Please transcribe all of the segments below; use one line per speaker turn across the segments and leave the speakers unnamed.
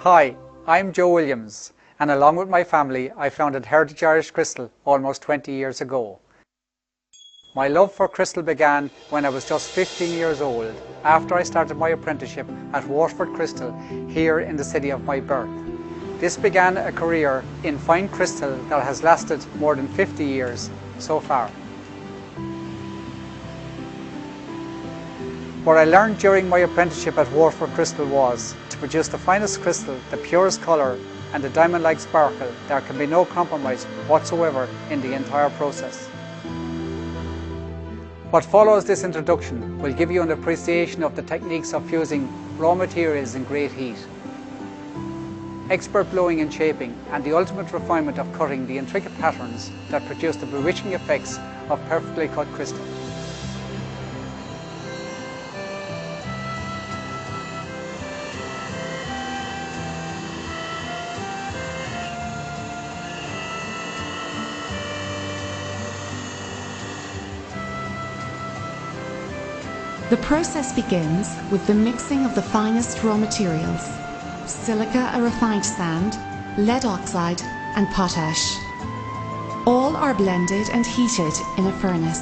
Hi, I'm Joe Williams, and along with my family I founded Heritage Irish Crystal almost 20 years ago. My love for crystal began when I was just 15 years old, after I started my apprenticeship at Waterford Crystal here in the city of my birth. This began a career in fine crystal that has lasted more than 50 years so far. What I learned during my apprenticeship at Waterford Crystal was to produce the finest crystal, the purest colour and the diamond-like sparkle. There can be no compromise whatsoever in the entire process. What follows this introduction will give you an appreciation of the techniques of fusing raw materials in great heat, expert blowing and shaping, and the ultimate refinement of cutting the intricate patterns that produce the bewitching effects of perfectly cut crystal.
The process begins with the mixing of the finest raw materials: silica, a refined sand, lead oxide and potash. All are blended and heated in a furnace,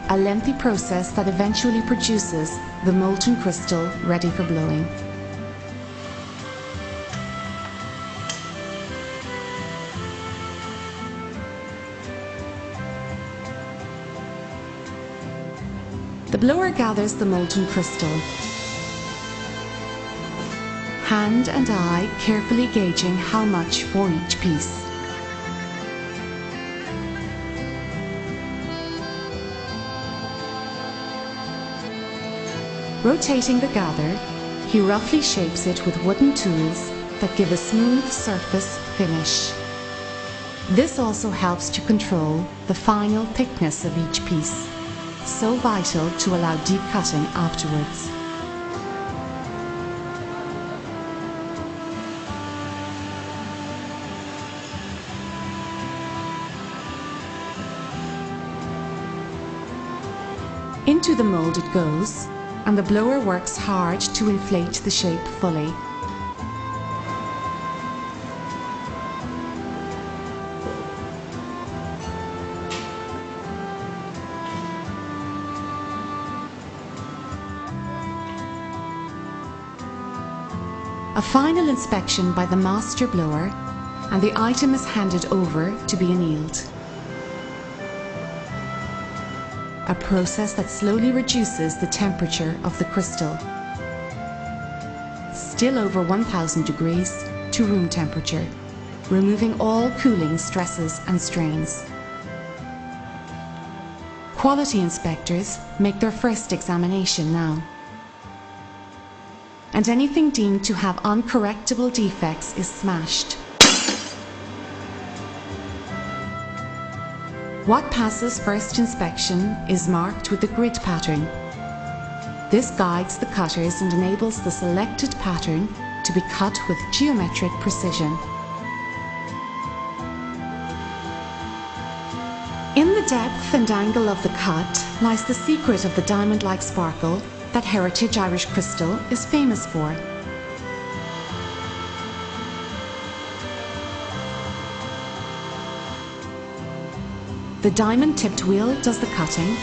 a lengthy process that eventually produces the molten crystal ready for blowing. The blower gathers the molten crystal, hand and eye carefully gauging how much for each piece. Rotating the gather, he roughly shapes it with wooden tools that give a smooth surface finish. This also helps to control the final thickness of each piece, so vital to allow deep cutting afterwards. Into the mould it goes, and the blower works hard to inflate the shape fully. A final inspection by the master blower, and the item is handed over to be annealed. A process that slowly reduces the temperature of the crystal, still over 1000 degrees, to room temperature, removing all cooling stresses and strains. Quality inspectors make their first examination now, and anything deemed to have uncorrectable defects is smashed. What passes first inspection is marked with a grid pattern. This guides the cutters and enables the selected pattern to be cut with geometric precision. In the depth and angle of the cut lies the secret of the diamond-like sparkle that Heritage Irish Crystal is famous for. The diamond-tipped wheel does the cutting,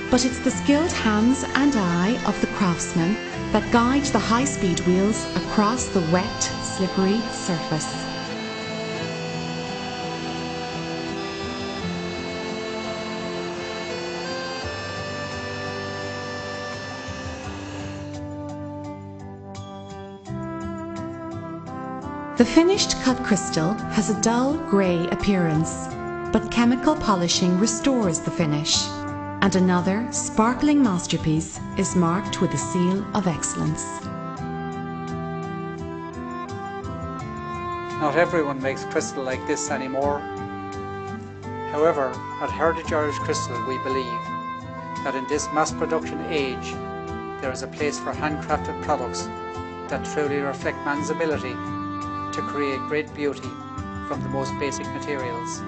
but it's the skilled hands and eye of the craftsman that guide the high-speed wheels across the wet, slippery surface. The finished cut crystal has a dull grey appearance, but chemical polishing restores the finish, and another sparkling masterpiece is marked with a seal of excellence.
Not everyone makes crystal like this anymore. However, at Heritage Irish Crystal we believe that in this mass production age there is a place for handcrafted products that truly reflect man's ability to create great beauty from the most basic materials.